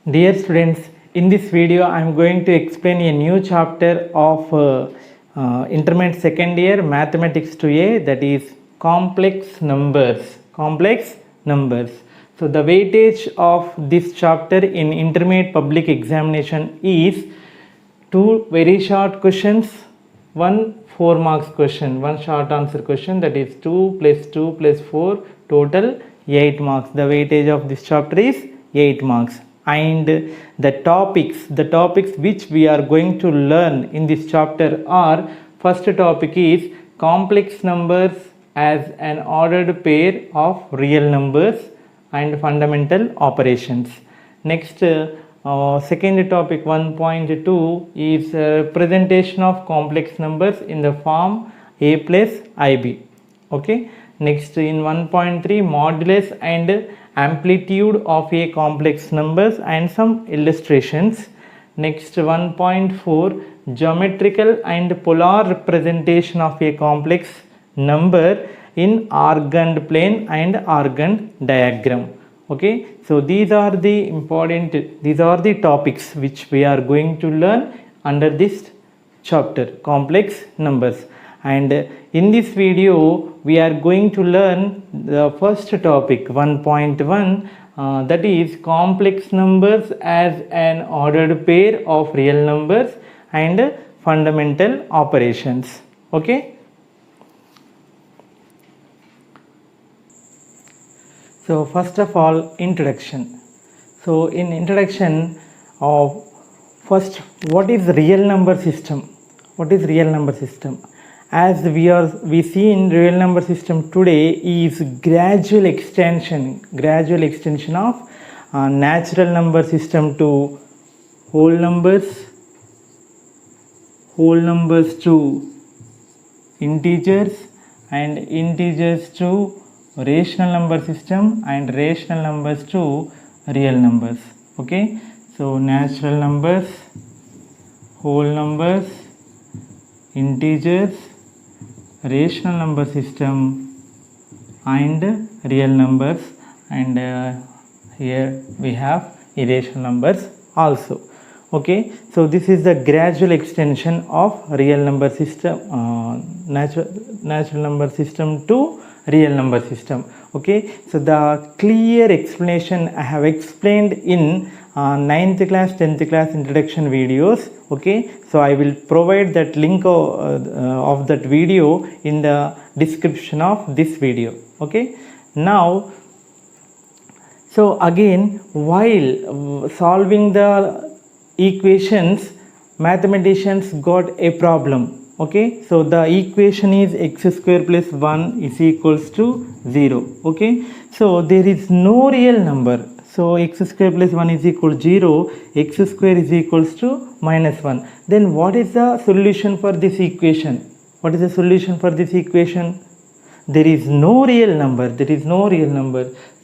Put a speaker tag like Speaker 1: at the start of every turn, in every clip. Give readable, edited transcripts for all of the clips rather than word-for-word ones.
Speaker 1: Dear students, in this video I am going to explain a new chapter of intermediate second year mathematics 2A, that is complex numbers. So the weightage of this chapter in intermediate public examination is two very short questions, one 4 marks question, one short answer question, that is 2 plus 2 plus 4, total 8 marks. The weightage of this chapter is 8 marks. And the topics which we are going to learn in this chapter are: first topic is complex numbers as an ordered pair of real numbers and fundamental operations. Next, second topic 1.2 is representation of complex numbers in the form a plus ib. Okay. Next, in 1.3, modulus and amplitude of a complex numbers and some illustrations. Next, 1.4, geometrical and polar representation of a complex number in argand plane and argand diagram. Okay, so these are the topics which we are going to learn under this chapter, complex numbers. And in this video we are going to learn the first topic 1.1, that is complex numbers as an ordered pair of real numbers and fundamental operations. Okay. So first of all, introduction. So in introduction of first, what is real number system? What is real number system? As we see in real number system today is gradual extension of natural number system to whole numbers to integers, and integers to rational number system, and rational numbers to real numbers. Okay, so natural numbers, whole numbers, integers, rational number system and real numbers, and here we have irrational numbers also. Okay, so this is the gradual extension of real number system, natural number system to real number system. Okay, so the clear explanation I have explained in 9th class, 10th class introduction videos. Okay, so I will provide that link of that video in the description of this video. Okay, now, so again, while solving the equations, mathematicians got a problem. Okay, so the equation is x square plus 1 is equals to 0. Okay, so there is no real number. So x square plus 1 is equal to 0, x square is equals to minus 1. Then what is the solution for this equation? What is the solution for this equation? There is no real number.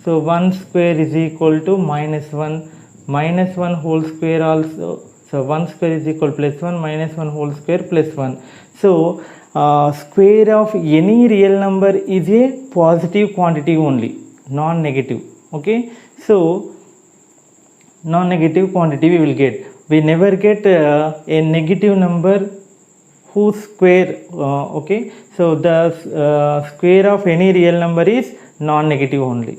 Speaker 1: So 1 square is equal to minus 1 whole square also. So 1 square is equal to plus 1, minus 1 whole square plus 1. So square of any real number is a positive quantity only, non-negative. Okay, so non-negative quantity we will get. We never get a negative number whose square. Okay, so the square of any real number is non-negative only.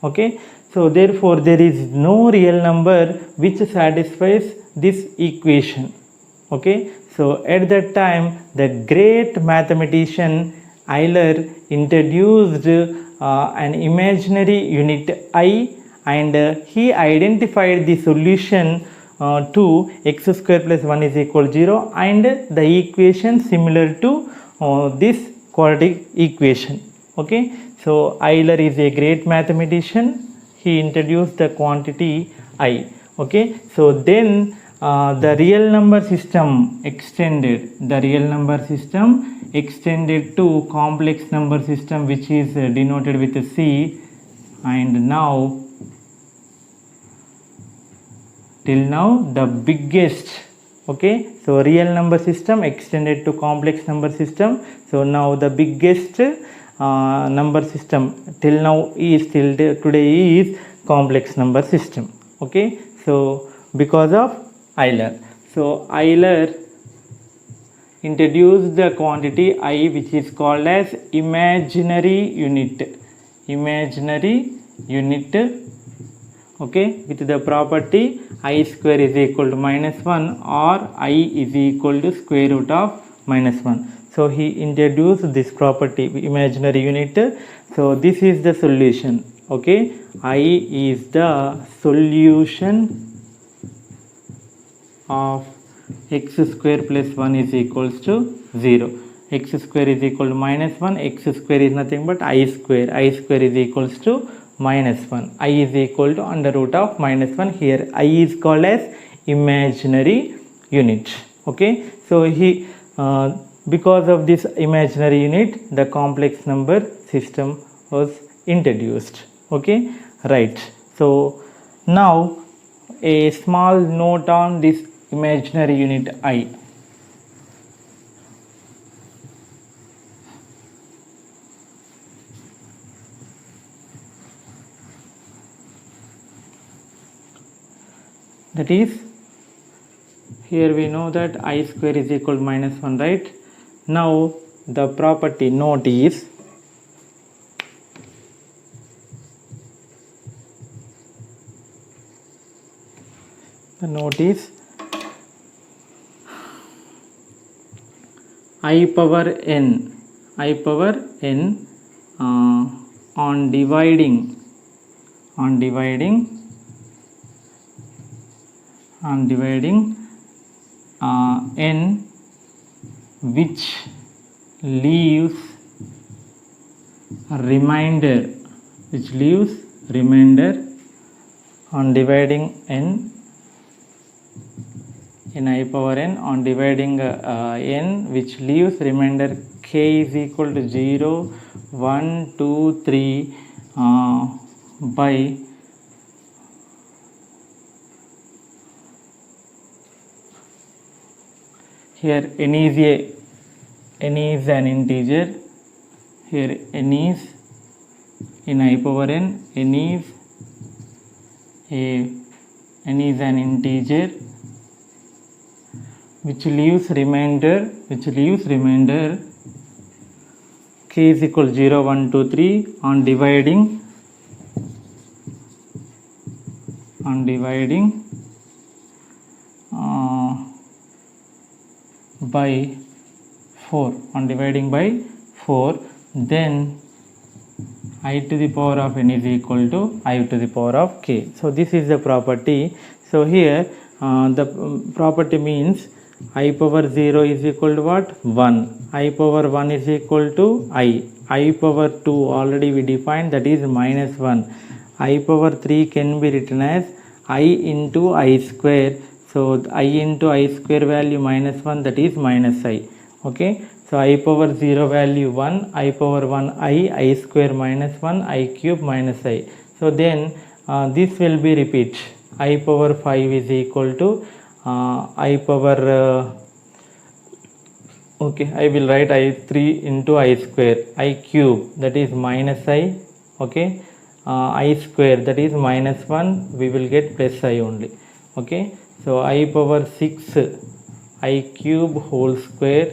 Speaker 1: Okay, so therefore there is no real number which satisfies this equation. Okay, so at that time the great mathematician Euler introduced an imaginary unit I, and he identified the solution to x square plus 1 is equal to 0 and the equation similar to this quadratic equation. Okay, so Euler is a great mathematician. He introduced the quantity I. Okay, so then the real number system extended to complex number system, which is denoted with a C, and now till now the biggest. Okay, so real number system extended to complex number system. So now the biggest number system till now is till today is complex number system. Okay, So because of Euler. So Euler introduced the quantity I, which is called as imaginary unit. Imaginary unit, okay, with the property I square is equal to -1 or I is equal to square root of -1. So he introduced this property, imaginary unit. So this is the solution. Okay, I is the solution of x square plus 1 is equals to 0. X square is equal to -1. X square is nothing but I square. I square is equals to -1. I is equal to under root of -1. Here I is called as imaginary unit. Okay, so he because of this imaginary unit, the complex number system was introduced. Okay, right. So now a small note on this imaginary unit I. That is, here we know that I square is equal to -1, right? Now the property note is I power n on dividing n which leaves remainder on dividing n in I power n on dividing n which leaves remainder k is equal to 0, 1, 2, 3 by here n is an integer. Here n is in I power n, n is an integer which leaves remainder k is equal to 0, 1, 2, 3 on dividing by 4, then I to the power of n is equal to I to the power of k. So this is the property. So here the property means I power 0 is equal to what? 1. I power 1 is equal to I. I power 2 already we defined, that is -1. I power 3 can be written as I into I square. So I into I square value -1, that is -I. Okay, so I power 0 value 1, I power 1 I square -1, I cube -I. So then this will be repeat. I power 5 is equal to I power okay, I will write I3 into I square, I cube, that is -I. Okay, I square, that is -1, we will get plus I only. Okay, so I power 6 I cube whole square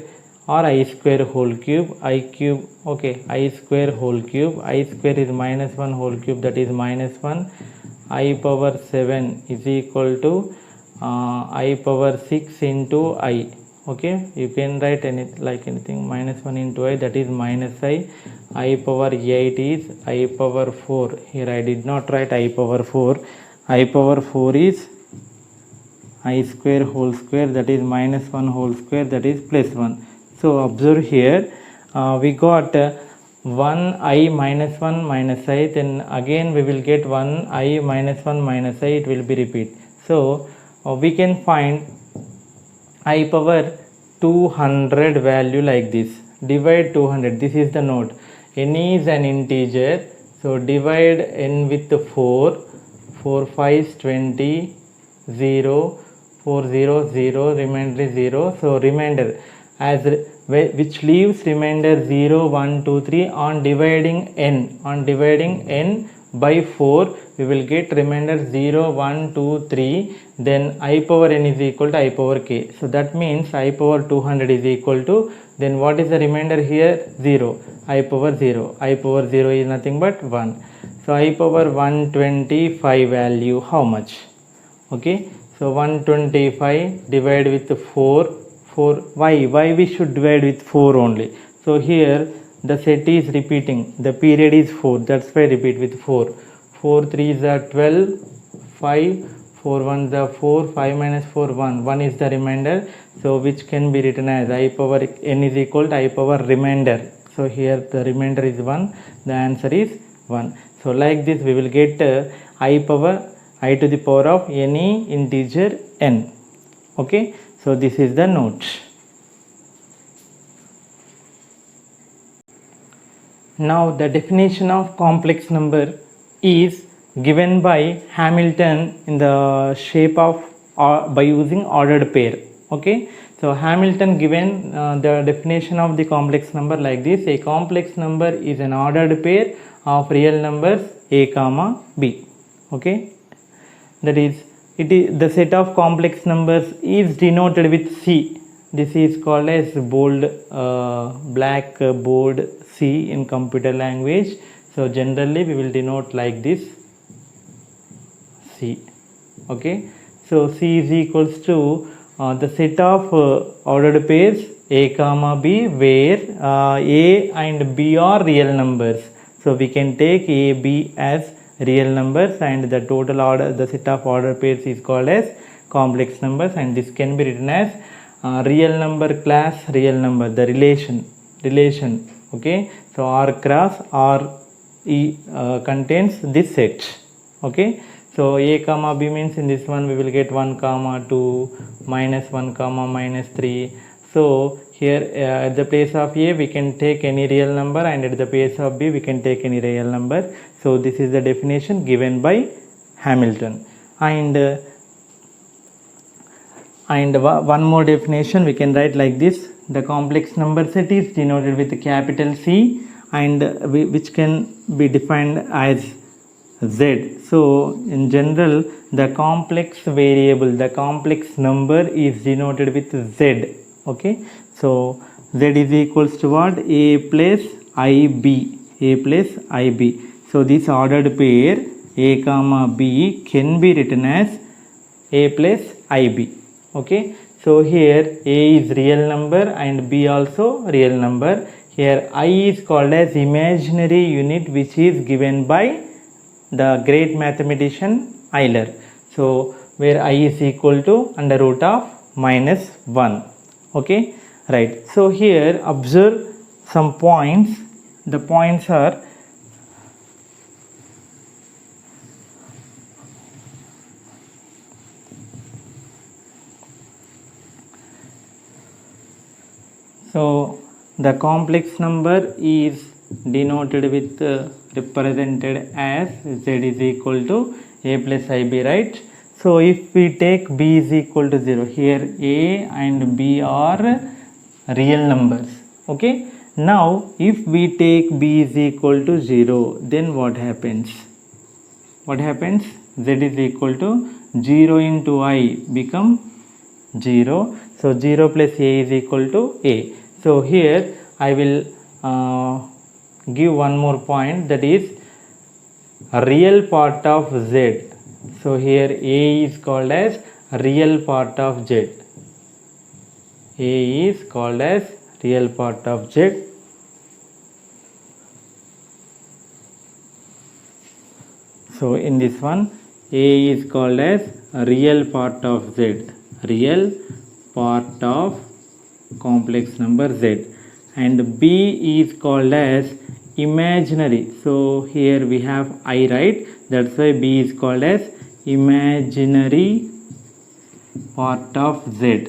Speaker 1: or I square whole cube, I cube, okay, I square whole cube, I square is -1 whole cube, that is -1. I power 7 is equal to I power 6 into I. Okay, you can write anything -1 into I, that is -I. I power 8 is I power 4. Here I did not write I power 4. I power 4 is I square whole square, that is -1 whole square, that is +1. So observe here we got 1I -1 -I, then again we will get 1I -1 -I, it will be repeat. So we can find I power 200 value like this. Divide 200, this is the note. N is an integer, so divide n with 4, 4 5 20, 0, 4 0 0, remainder is 0. So remainder as which leaves remainder 0, 1, 2, 3 on dividing n by 4, we will get remainder 0, 1, 2, 3, then I power n is equal to I power k. So that means I power 200 is equal to, then what is the remainder here? 0, I power 0. I power 0 is nothing but 1. So I power 125 value how much? Okay, so 125 divide with 4. Why we should divide with 4 only? So here the set is repeating, the period is 4, that's why repeat with 4. 4 3s are 12, 5, 4 1s are 4, 5 minus 4 1 is the remainder, so which can be written as I power n is equal to I power remainder. So here the remainder is 1, the answer is 1. So like this we will get I power I to the power of any integer n. Okay, so this is the note. Now the definition of complex number is given by Hamilton in the shape of by using ordered pair. Okay, so Hamilton given the definition of the complex number like this: a complex number is an ordered pair of real numbers a comma b. Okay, that is, it is the set of complex numbers is denoted with C. This is called as bold black bold C in computer language. So generally we will denote like this, C. Okay, so C is equals to the set of ordered pairs a comma b, where a and b are real numbers. So we can take a, b as real numbers, and the total order, the set of ordered pairs is called as complex numbers, and this can be written as real number class real number, the relation. Okay, so R cross R E contains this set. Okay, so a comma b means in this one we will get 1 comma 2 minus 1 comma minus 3. So here at the place of a we can take any real number, and at the place of b we can take any real number. So this is the definition given by Hamilton. And one more definition we can write like this: the complex number set is denoted with a capital C, and which can be defined as Z. So in general the complex variable, the complex number is denoted with Z. Okay, so Z is equals to what? A plus IB, A plus IB. So this ordered pair a comma b can be written as a plus IB. Okay, so here a is real number and b also real number. Here I is called as imaginary unit, which is given by the great mathematician Euler. So where I is equal to under root of minus 1. Okay, right. So here observe some points. The points are: so the complex number is denoted with represented as Z is equal to a plus IB, right? So if we take b is equal to 0, here a and b are real numbers. Okay, now if we take b is equal to 0, then what happens? Z is equal to 0 into I become 0. So 0 plus a is equal to a. So here I will give one more point, that is a real part of Z. So here a is called as real part of Z. A is called as real part of Z. So in this one a is called as a real part of Z, real part of complex number Z, and b is called as imaginary. So here we have I, right? That's why b is called as imaginary part of Z.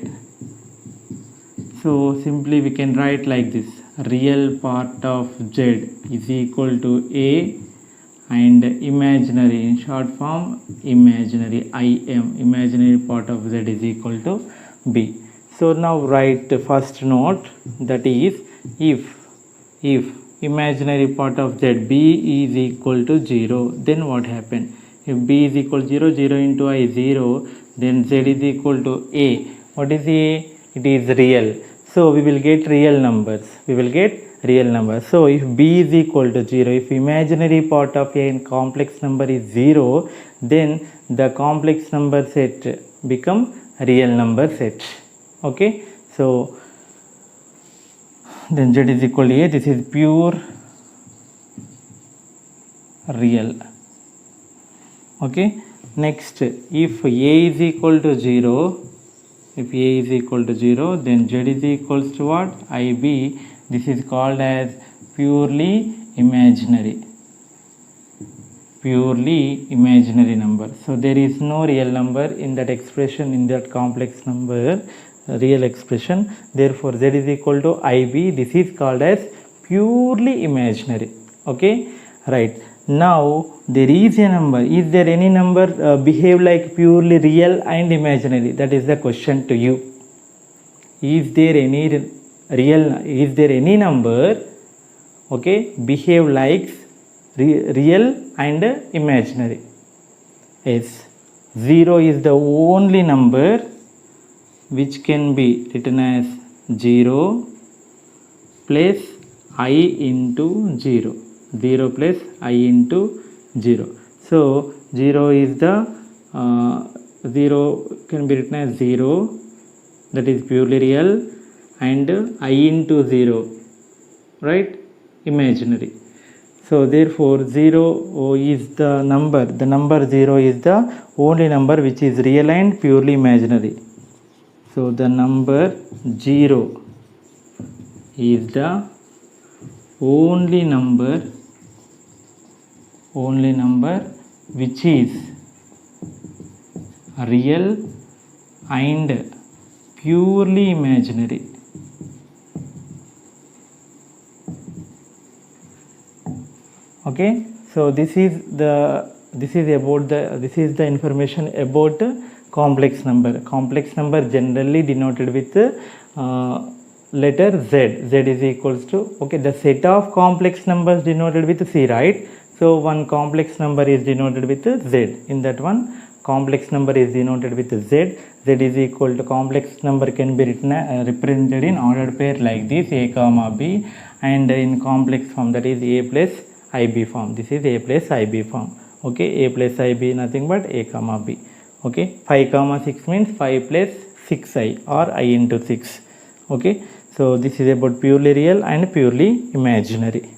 Speaker 1: So simply we can write like this: real part of Z is equal to a, and imaginary, in short form imaginary, IM, imaginary part of Z is equal to b. So now write the first note, that is if imaginary part of z, b is equal to 0, then what happened? If b is equal to 0, 0 into I 0, then z is equal to a. What is a? It is real. So we will get real numbers. We will get real numbers. So if b is equal to 0, if imaginary part of a complex number is 0, then the complex number set become real number set. Okay. So then z is equal to a. This is pure real. Okay. Next, if a is equal to 0, if a is equal to 0, then z is equals to what? IB. This is called as purely imaginary. Purely imaginary number. So there is no real number in that expression, in that complex number, real expression. Therefore z is equal to IB. This is called as purely imaginary. Okay, right. Now there is a number. Is there any number behave like purely real and imaginary? That is the question to you. Is there any real? Is there any number, okay, behave like real and imaginary? Yes. 0 is the only number which can be written as 0 plus I into 0. 0 plus I into 0. So 0 is the 0 can be written as 0, that is purely real, and I into 0, right, imaginary. So therefore 0 is the number 0 is the only number which is real and purely imaginary. So the number 0 is the only number which is real and purely imaginary. Okay, so this is the information about complex number. Complex number generally denoted with letter z. Z is equals to, okay, the set of complex numbers denoted with c, right? So one complex number is denoted with z. In that one, complex number is denoted with z. Z is equal to, complex number can be written represented in ordered pair like this, a comma b, and in complex form, that is a plus ib form. This is a plus ib form. Okay, a plus ib nothing but a comma b. Okay, 5 comma 6 means 5 plus 6i or I into 6. Okay, so this is about purely real and purely imaginary.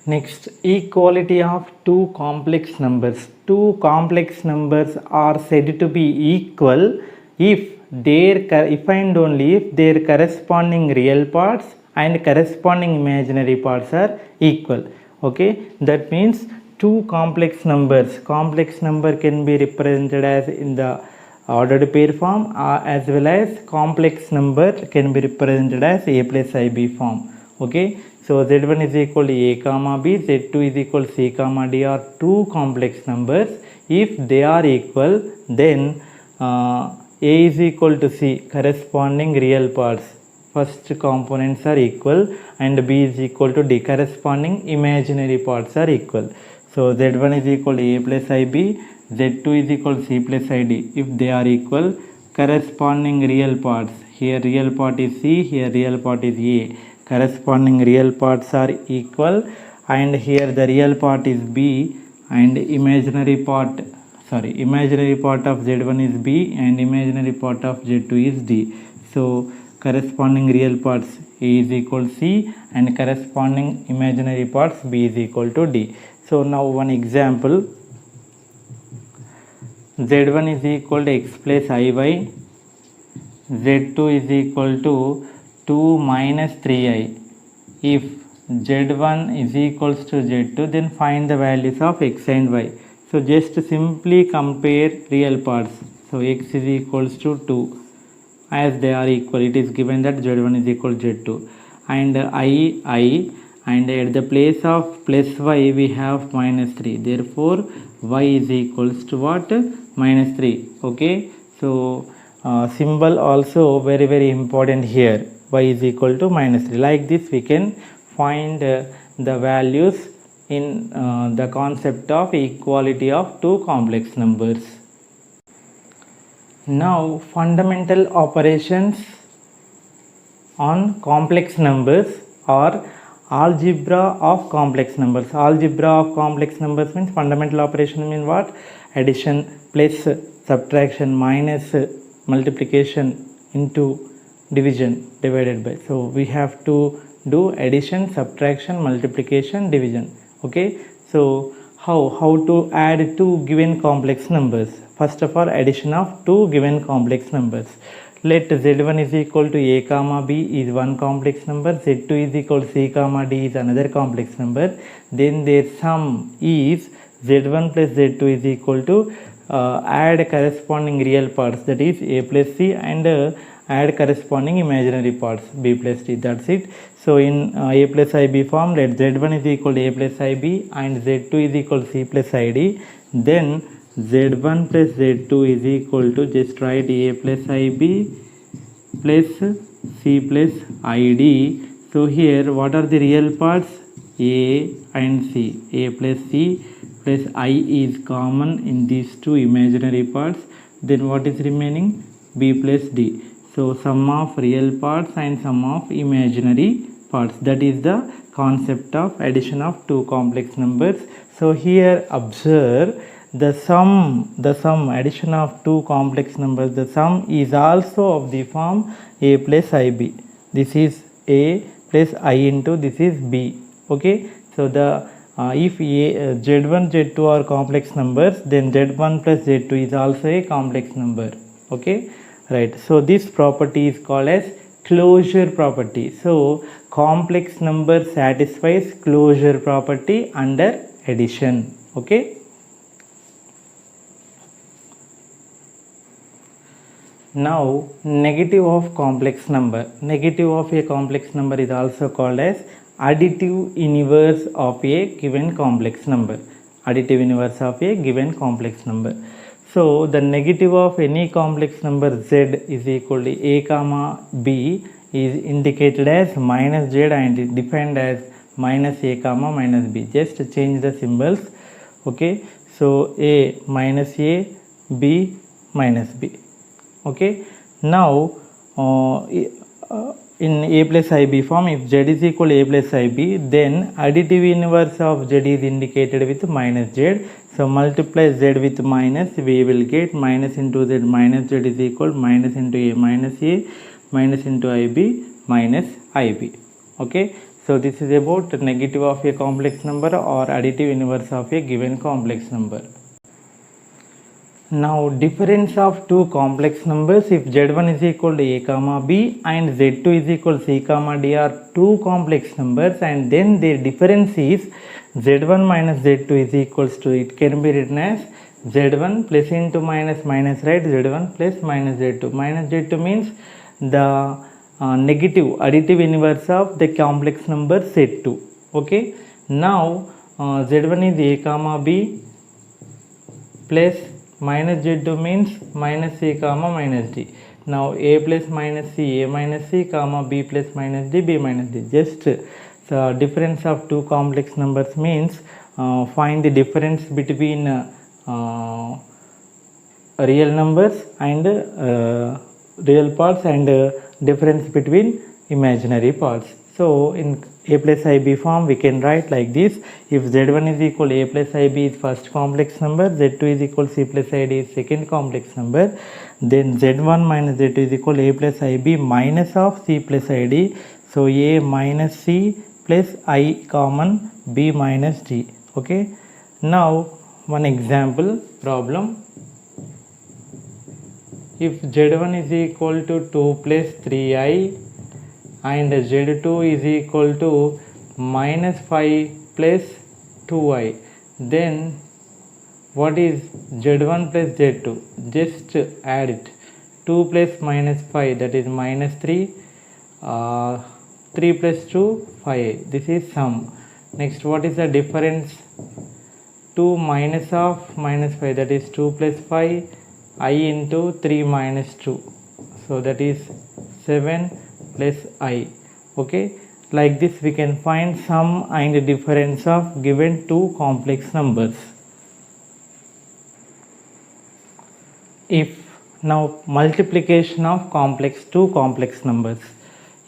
Speaker 1: Next, equality of two complex numbers. Two complex numbers are said to be equal if and only if their corresponding real parts and corresponding imaginary parts are equal. Okay, that means two complex number can be represented as in the ordered pair form, as well as complex number can be represented as a plus ib form. Okay, so z1 is equal to a comma b, z2 is equal to c comma d are two complex numbers. If they are equal, then a is equal to c, corresponding real parts, first components are equal, and b is equal to d, corresponding imaginary parts are equal. So z1 is equal to a plus ib, z2 is equal to c plus id. If they are equal, corresponding real parts, here real part is c, here real part is a, corresponding real parts are equal, and here the real part is b and imaginary part of z1 is b and imaginary part of z2 is d. So corresponding real parts a is equal to c and corresponding imaginary parts b is equal to d. So now one example, z1 is equal to x plus iy, z2 is equal to 2 minus 3i. If z1 is equals to z2, then find the values of x and y. So just simply compare real parts. So x is equals to 2, as they are equal, it is given that z1 is equal to z2, and I, and at the place of plus y we have minus 3, therefore y is equals to what? -3. Okay, so symbol also very important here. y is equal to minus 3. Like this we can find the values in the concept of equality of two complex numbers. Now fundamental operations on complex numbers or algebra of complex numbers. Algebra of complex numbers means fundamental operation means what? Addition plus subtraction minus multiplication into division divided by. So we have to do addition, subtraction, multiplication, division. Okay, so how to add two given complex numbers? First of all, addition of two given complex numbers. Let z1 is equal to a comma b is one complex number, z2 is equal to c comma d is another complex number. Then their sum is z1 plus z2 is equal to add corresponding real parts, that is a plus c, and add corresponding imaginary parts b plus d. That's it. So in a plus ib form, let z1 is equal to a plus ib and z2 is equal to c plus id. Then z1 plus z2 is equal to, just write a plus ib plus c plus id. So here what are the real parts? A and c. A plus c plus I is common in these two imaginary parts. Then what is remaining? B plus d. So sum of real parts and sum of imaginary parts. That is the concept of addition of two complex numbers. So here observe the sum addition of two complex numbers, the sum is also of the form a plus ib. This is a plus I into this is b. Okay, so the if z1 z2 are complex numbers, then z1 plus z2 is also a complex number. Okay, right. So this property is called as closure property. So complex number satisfies closure property under addition. Okay, now negative of complex number. Negative of a complex number is also called as additive inverse of a given complex number. Additive inverse of a given complex number. So the negative of any complex number z is equal to a comma b is indicated as minus z and defined as minus a comma minus b. Just change the symbols. Okay, so a minus a, b minus b. Okay, now in a plus ib form, if z is equal to a plus ib, then additive inverse of z is indicated with minus z. So multiply z with minus, we will get minus into z minus z is equal minus into a minus into ib minus ib. Okay, so this is about negative of a complex number or additive inverse of a given complex number. Now difference of two complex numbers. If z1 is equal to a comma b and z2 is equal to c comma d are two complex numbers, and then their difference is z1 minus z2 is equals to, it can be written as z1 plus into minus minus, right? z1 plus minus z2. Minus z2 means the negative additive inverse of the complex number z2. Okay, now z1 is a comma b plus minus z2 means minus c comma minus d. Now a plus minus c, a minus c comma b plus minus d, b minus d. Just the difference of two complex numbers means find the difference between real numbers and real parts and difference between imaginary parts. So in a plus ib form we can write like this. If z1 is equal to a plus ib is first complex number, z2 is equal to c plus id is second complex number, then z1 minus z2 is equal to a plus ib minus of c plus id. So a minus c plus I common b minus d. Okay, now one example problem. If z1 is equal to 2 plus 3i and z2 is equal to minus 5 plus 2i, then what is z1 plus z2? Just add it. 2 plus minus 5, that is minus 3, 3 plus 2, 5. This is sum. Next, what is the difference? 2 minus of minus 5, that is 2 plus 5, I into 3 minus 2. So that is 7 plus I. Okay, like this we can find sum and difference of given two complex numbers. If now multiplication of two complex numbers.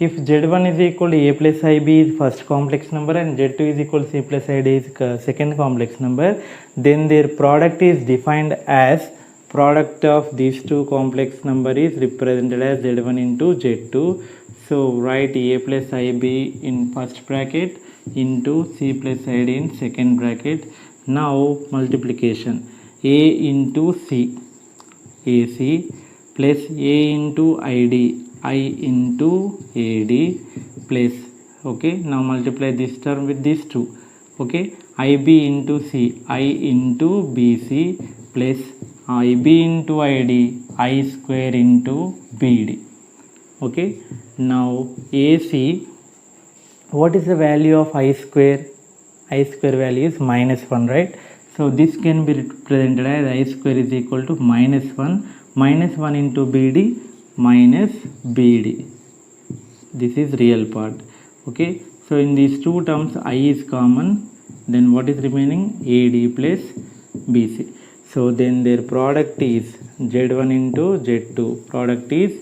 Speaker 1: If Z1 is equal to A plus IB is first complex number and Z2 is equal to C plus ID is second complex number, then their product is defined as product of these two complex number is represented as Z1 into Z2. So write A plus IB in first bracket into C plus ID in second bracket. Now multiplication A into C, AC plus A into ID, I into AD plus, okay, now multiply this term with these two, okay, IB into C, I into BC plus IB into ID, I square into BD. Okay, now AC, what is the value of I square? I square value is -1, right? So this can be represented as I square is equal to -1 into BD minus BD. This is real part. Okay, so in these two terms I is common, then what is remaining? AD plus BC. So then their product is Z1 into Z2. Product is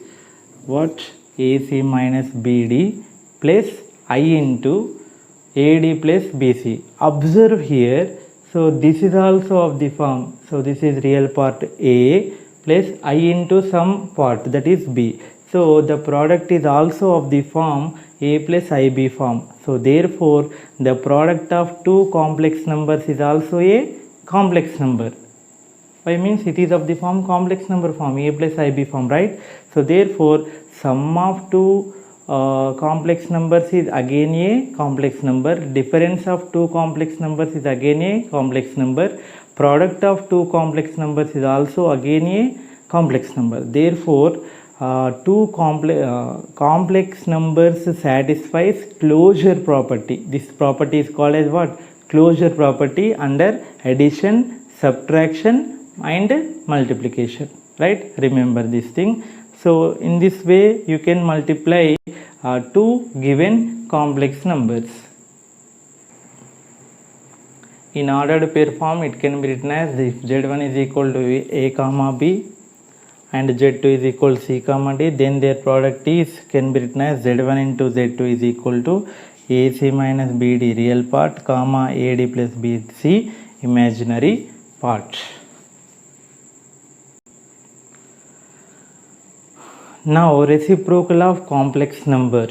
Speaker 1: what? AC minus BD plus I into AD plus BC. Observe here, so this is also of the form, so this is real part A plus I into some part, that is B. So the product is also of the form A plus IB form. So therefore the product of two complex numbers is also a complex number. Why? Means it is of the form complex number form, A plus IB form, right? So therefore sum of two complex numbers is again a complex number, difference of two complex numbers is again a complex number, product of two complex numbers is also again a complex number. Therefore two complex numbers satisfies closure property. This property is called as what? Closure property under addition, subtraction and multiplication, right? Remember this thing. So in this way you can multiply two given complex numbers. In ordered pair form it can be written as, if Z1 is equal to A comma B and Z2 is equal to C comma D, then their product is can be written as Z1 into Z2 is equal to AC minus BD real part comma AD plus BC imaginary part. Now reciprocal of complex number.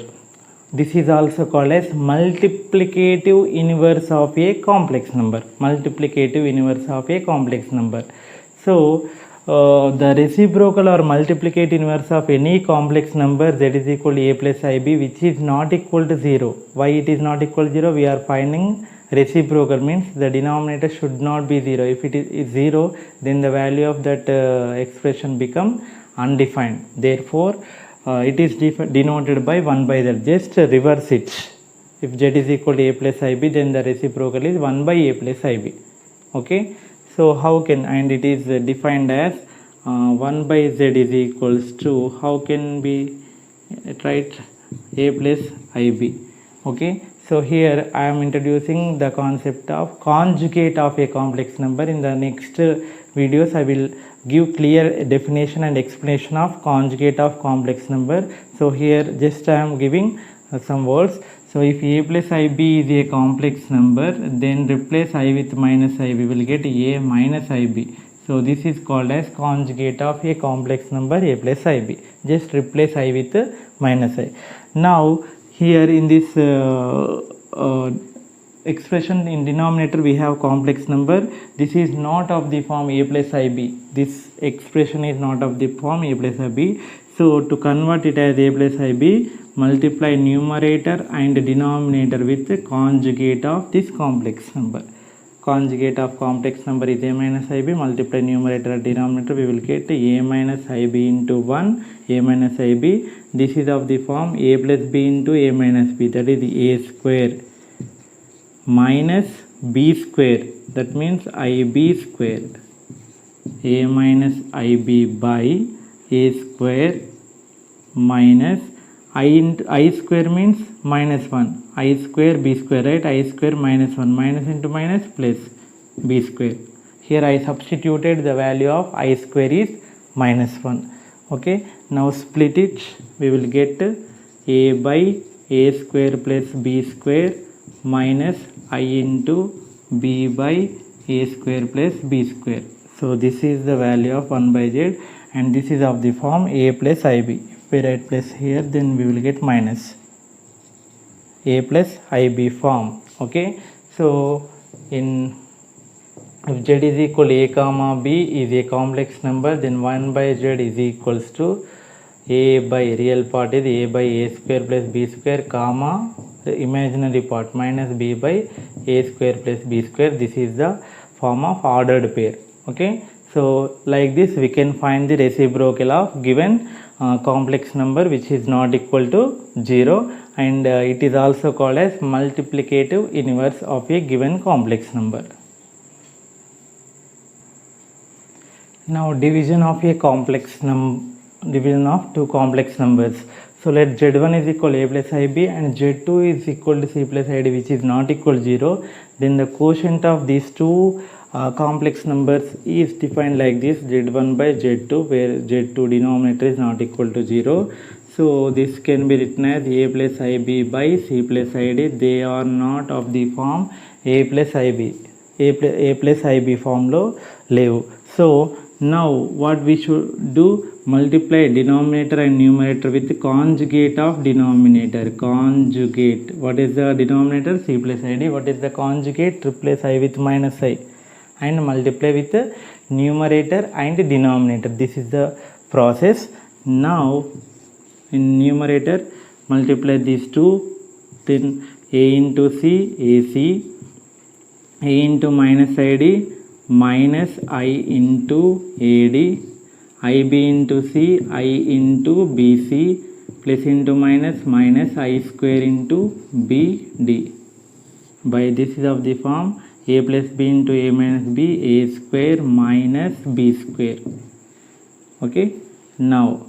Speaker 1: This is also called as multiplicative inverse of a complex number. Multiplicative inverse of a complex number. So the reciprocal or multiplicative inverse of any complex number, that is equal to A plus IB, which is not equal to 0. Why it is not equal to 0? We are finding reciprocal, means the denominator should not be 0. If it is 0, then the value of that expression become undefined. Therefore it is denoted by 1 by z. Just reverse it. If z is equal to A plus IB, then the reciprocal is 1 by A plus IB. Okay, so how can, and it is defined as 1 by z is equals to, how can be write A plus IB. Okay, so here I am introducing the concept of conjugate of a complex number. In the next videos I will give clear definition and explanation of conjugate of complex number. So here just I am giving some words. So if A plus IB is a complex number, then replace I with minus I, we will get A minus IB. So this is called as conjugate of a complex number A plus IB. Just replace I with minus I. Now here in this expression in denominator we have complex number. This is not of the form A plus IB. This expression is not of the form A plus IB. So to convert it as A plus IB, multiply numerator and denominator with the conjugate of this complex number. Conjugate of complex number is A minus IB, multiply numerator and denominator, we will get A minus IB into 1, A minus IB. This is of the form A plus B into A minus B, that is A square minus B square, that means IB square. A minus IB by A square minus I square means minus 1, I square b square, right? I square minus 1, minus into minus plus b square. Here I substituted the value of I square is minus 1. Okay, now split it. We will get a by a square plus b square minus I into b by a square plus b square. So this is the value of 1 by z, and this is of the form a plus ib. If we write plus here, then we will get minus a plus ib form. Okay, so in if z is equal a comma b is a complex number, then 1 by z is equals to a by real part is a by a square plus b square comma the imaginary part minus b by a square plus b square. This is the form of ordered pair. Okay, so like this we can find the reciprocal of given complex number which is not equal to 0, and it is also called as multiplicative inverse of a given complex number. Now division of a complex division of two complex numbers. So let z1 is equal to a plus ib and z2 is equal to c plus id, which is not equal to 0. Then the quotient of these two complex numbers is defined like this: z1 by z2, where z2 denominator is not equal to 0. So this can be written as a plus ib by c plus id. They are not of the form a plus ib. A plus ib form lo levu. So now what we should do, multiply denominator and numerator with the conjugate of denominator. Conjugate, what is the denominator? C plus id. What is the conjugate? Replace I with minus I and multiply with the numerator and denominator. This is the process. Now in numerator multiply these two, then a into c, ac, a into minus id minus I into AD, IB into C, I into BC, plus into minus minus I square into BD. By this is of the form a plus b into a minus b, a square minus b square. Okay, now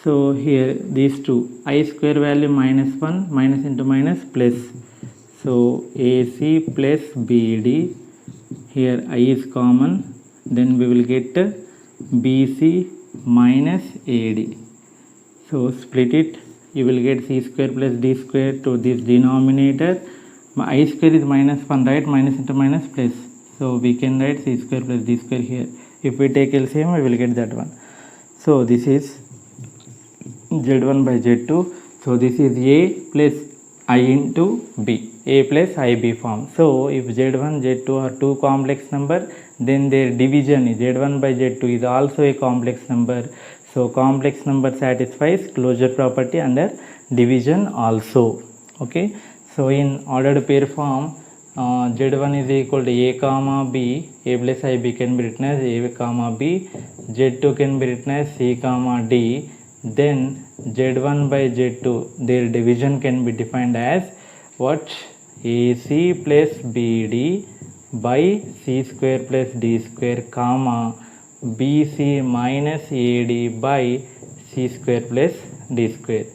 Speaker 1: so here these two, I square value minus 1, minus into minus plus, so AC plus BD. Here I is common, then we will get BC minus AD. So split it, you will get c square plus d square to this denominator. I square is minus 1, right? Minus into minus plus, so we can write c square plus d square here. If we take LCM, we will get that one. So this is z1 by z2. So this is a plus I into b, a plus ib form. So if z1 z2 are two complex number, then their division is z1 by z2 is also a complex number. So complex number satisfies closure property under division also. Okay, so in ordered pair form, z1 is equal to a comma b, a plus ib can be written as a comma b, z2 can be written as c comma d. Then z1 by z2, their division can be defined as what? AC plus BD by c square plus d square comma BC minus AD by c square plus d square.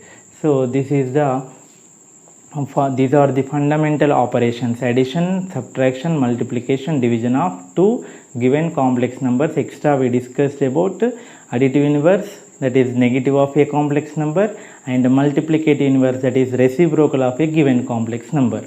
Speaker 1: So this is these are the fundamental operations: addition, subtraction, multiplication, division of two given complex numbers. Extra we discussed about additive inverse, that is negative of a complex number, and multiplicative inverse, that is reciprocal of a given complex number.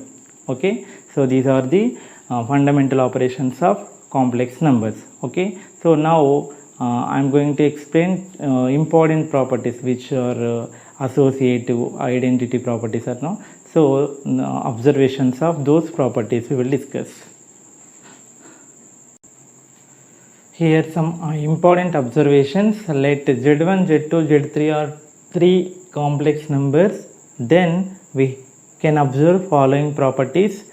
Speaker 1: Okay, so these are the fundamental operations of complex numbers. Okay, so now I am going to explain important properties which are associative, identity properties are now. So observations of those properties we will discuss. Here some important observations. Let z1, z2, z3 are three complex numbers. Then we can observe following properties.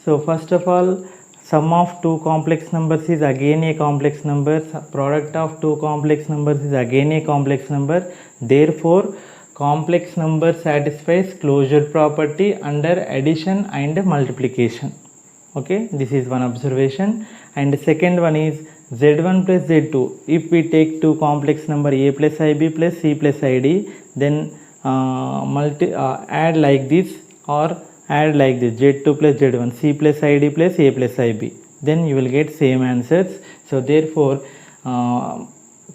Speaker 1: So first of all, sum of two complex numbers is again a complex number. Product of two complex numbers is again a complex number. Therefore, complex number satisfies closure property under addition and multiplication. Okay, this is one observation. And the second one is z1 plus z2. If we take two complex number a plus ib plus c plus id, then add like this or add like this, z2 plus z1, c plus id plus a plus ib, then you will get same answers. So therefore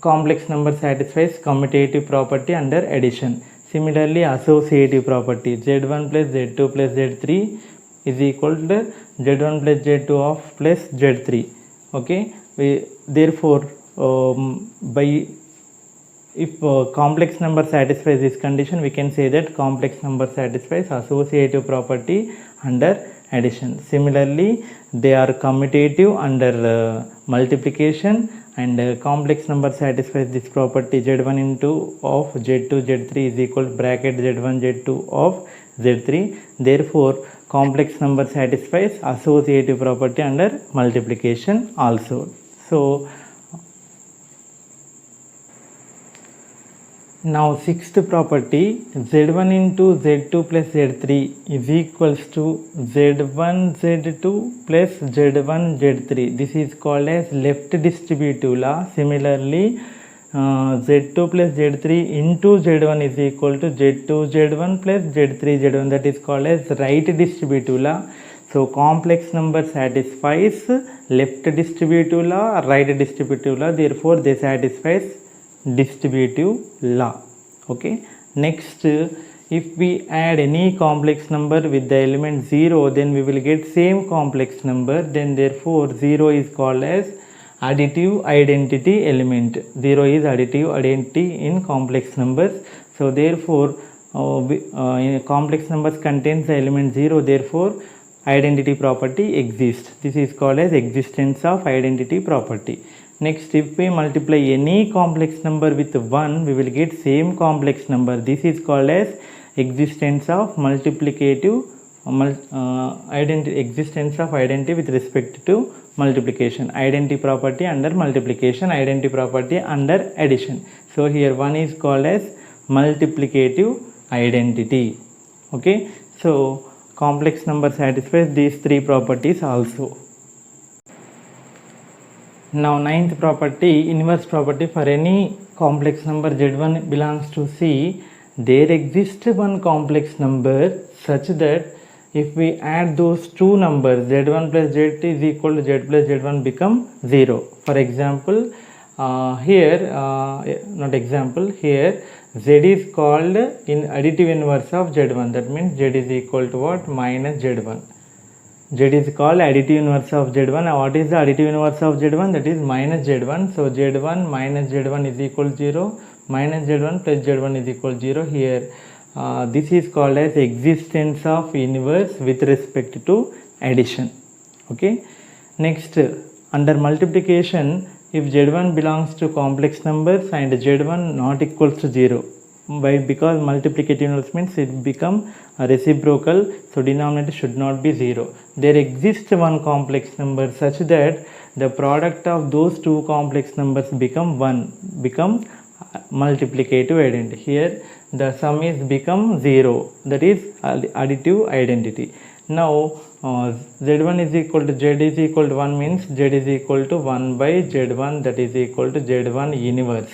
Speaker 1: complex number satisfies commutative property under addition. Similarly associative property, z1 plus z2 plus z3 is equal to z1 plus z2 of plus z3. Okay, therefore by if complex number satisfies this condition, we can say that complex number satisfies associative property under addition. Similarly they are commutative under multiplication, and complex number satisfies this property, z1 into of z2 z3 is equal to bracket z1 z2 of z3. Therefore complex number satisfies associative property under multiplication also. So now sixth property, z1 into z2 plus z3 is equals to z1 z2 plus z1 z3. This is called as left distributive law. Similarly z2 plus z3 into z1 is equal to z2 z1 plus z3 z1, that is called as right distributive law. So complex number satisfies left distributive law, right distributive law, therefore they satisfies distributive law. Okay, next if we add any complex number with the element 0, then we will get same complex number, then therefore 0 is called as additive identity element. 0 is additive identity in complex numbers. So therefore complex numbers contains the element 0, therefore identity property exists. This is called as existence of identity property. Next, if we multiply any complex number with 1, we will get same complex number. This is called as existence of multiplicative existence of identity with respect to multiplication. Identity property under multiplication, identity property under addition. So here one is called as multiplicative identity. Okay, so complex number satisfies these three properties also. Now ninth property, inverse property. For any complex number z1 belongs to C, there exists one complex number such that if we add those two numbers, z1 plus z2 is equal to z plus z1 become 0. For example, here z is called in additive inverse of z1, that means z is equal to what? Minus z1. Z is called additive inverse of z1. What is the additive inverse of z1? That is minus z1. So z1 minus z1 is equal to 0, minus z1 plus z1 is equal to 0. Here this is called as existence of inverse with respect to addition. Okay, next under multiplication, if z1 belongs to complex numbers and z1 not equals to 0, because multiplicative inverse means it become reciprocal, so denominator should not be 0. There exists one complex number such that the product of those two complex numbers become multiplicative identity. Here the sum is become 0, that is additive identity. Now z1 is equal to z is equal to 1 means z is equal to 1 by z1, that is equal to z1 inverse.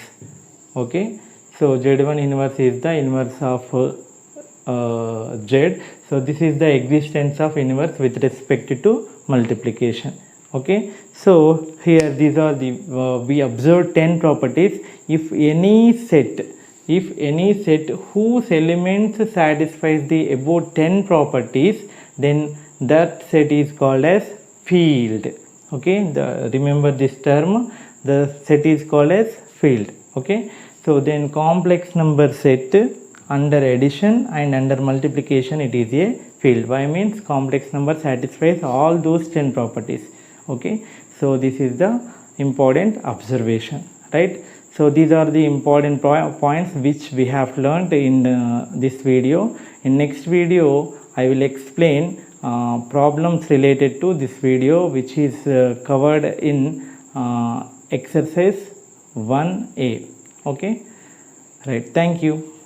Speaker 1: Okay, so z1 inverse is the inverse of z. So this is the existence of inverse with respect to multiplication. Okay, so here these are the we observed 10 properties. If any set whose elements satisfies the above 10 properties, then that set is called as field. Okay, remember this term, the set is called as field. Okay, so then complex number set under addition and under multiplication, it is a field. Why? Means complex number satisfies all those 10 properties. Okay, so this is the important observation, right? So these are the important points which we have learned in this video. In next video I will explain problems related to this video, which is covered in exercise 1A. Okay, right, thank you.